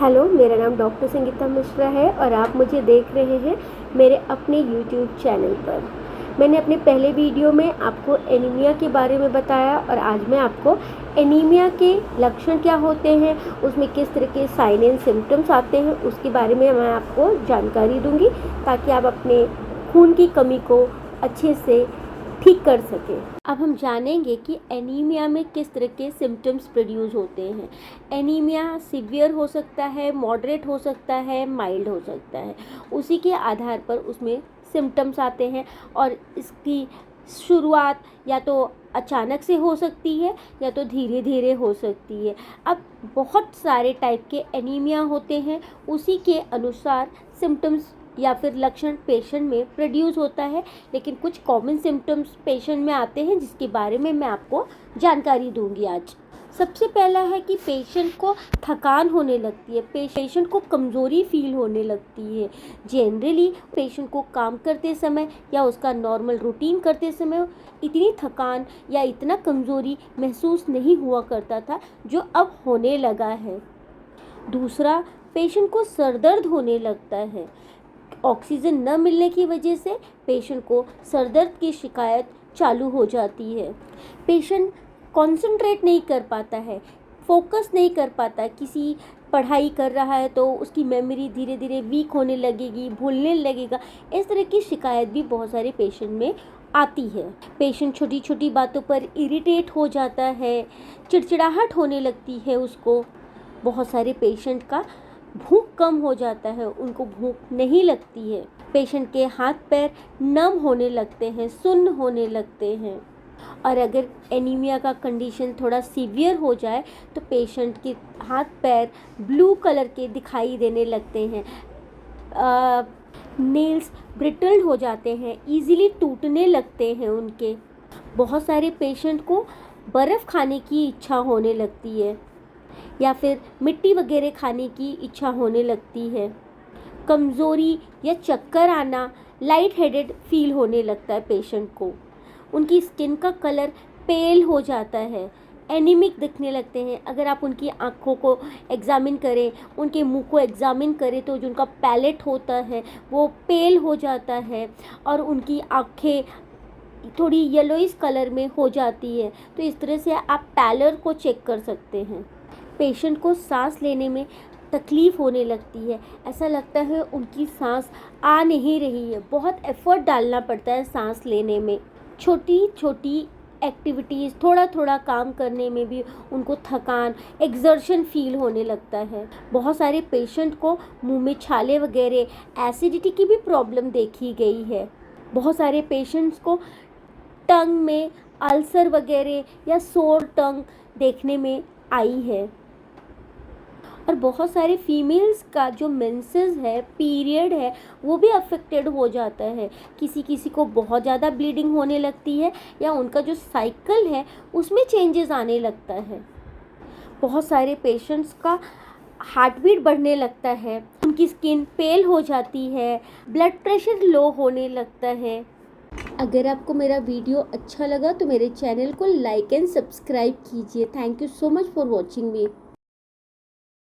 Hello, मेरा नाम doctor Sangeeta Mishra है और आप मुझे देख रहे हैं मेरे अपने यूट्यूब चैनल पर। मैंने अपने पहले वीडियो में आपको एनीमिया के बारे में बताया और आज मैं आपको एनीमिया के लक्षण क्या होते हैं, उसमें किस तरह के साइन एंड सिम्टम्स आते हैं, उसके बारे में मैं आपको जानकारी दूंगी ताकि आप अपने खून की कमी को अच्छे से ठीक कर सकें। अब हम जानेंगे कि एनीमिया में किस तरह के सिम्टम्स प्रोड्यूस होते हैं। एनीमिया सीवियर हो सकता है, मॉडरेट हो सकता है, माइल्ड हो सकता है। उसी के आधार पर उसमें सिम्टम्स आते हैं और इसकी शुरुआत या तो अचानक से हो सकती है या तो धीरे धीरे हो सकती है। अब बहुत सारे टाइप के एनीमिया होते हैं, उसी के अनुसार सिम्टम्स या फिर लक्षण पेशेंट में प्रोड्यूस होता है, लेकिन कुछ कॉमन सिम्टम्स पेशेंट में आते हैं जिसके बारे में मैं आपको जानकारी दूंगी आज। सबसे पहला है कि पेशेंट को थकान होने लगती है, पेशेंट को कमज़ोरी फील होने लगती है। जनरली पेशेंट को काम करते समय या उसका नॉर्मल रूटीन करते समय इतनी थकान या इतना कमज़ोरी महसूस नहीं हुआ करता था जो अब होने लगा है। दूसरा, पेशेंट को सर दर्द होने लगता है। ऑक्सीजन न मिलने की वजह से पेशेंट को सर दर्द की शिकायत चालू हो जाती है। पेशेंट कंसंट्रेट नहीं कर पाता है, फोकस नहीं कर पाता। किसी पढ़ाई कर रहा है तो उसकी मेमोरी धीरे धीरे वीक होने लगेगी, भूलने लगेगा। इस तरह की शिकायत भी बहुत सारे पेशेंट में आती है। पेशेंट छोटी छोटी बातों पर इरिटेट हो जाता है, चिड़चिड़ाहट होने लगती है उसको। बहुत सारे पेशेंट का भूख कम हो जाता है, उनको भूख नहीं लगती है। पेशेंट के हाथ पैर नम होने लगते हैं, सुन्न होने लगते हैं। और अगर एनीमिया का कंडीशन थोड़ा सीवियर हो जाए तो पेशेंट के हाथ पैर ब्लू कलर के दिखाई देने लगते हैं। नेल्स ब्रिटल्ड हो जाते हैं, इजीली टूटने लगते हैं उनके। बहुत सारे पेशेंट को बर्फ़ खाने की इच्छा होने लगती है या फिर मिट्टी वगैरह खाने की इच्छा होने लगती है। कमज़ोरी या चक्कर आना, लाइट हेडेड फील होने लगता है पेशेंट को। उनकी स्किन का कलर पेल हो जाता है, एनीमिक दिखने लगते हैं। अगर आप उनकी आँखों को एग्ज़ामिन करें, उनके मुंह को एग्ज़ामिन करें तो जो उनका पैलेट होता है वो पेल हो जाता है और उनकी आँखें थोड़ी येलोइश कलर में हो जाती है। तो इस तरह से आप पैलर को चेक कर सकते हैं। पेशेंट को सांस लेने में तकलीफ़ होने लगती है, ऐसा लगता है उनकी सांस आ नहीं रही है, बहुत एफ़र्ट डालना पड़ता है सांस लेने में। छोटी छोटी एक्टिविटीज़, थोड़ा थोड़ा काम करने में भी उनको थकान, एक्सर्शन फील होने लगता है। बहुत सारे पेशेंट को मुंह में छाले वगैरह, एसिडिटी की भी प्रॉब्लम देखी गई है। बहुत सारे पेशेंट्स को टंग में अल्सर वगैरह या सोर टंग देखने में आई है। और बहुत सारे फीमेल्स का जो मेंसेस है, पीरियड है, वो भी अफेक्टेड हो जाता है। किसी किसी को बहुत ज़्यादा ब्लीडिंग होने लगती है या उनका जो साइकिल है उसमें चेंजेस आने लगता है। बहुत सारे पेशेंट्स का हार्ट बीट बढ़ने लगता है, उनकी स्किन पेल हो जाती है, ब्लड प्रेशर लो होने लगता है। अगर आपको मेरा वीडियो अच्छा लगा तो मेरे चैनल को लाइक एंड सब्सक्राइब कीजिए। Thank you so much for watching me.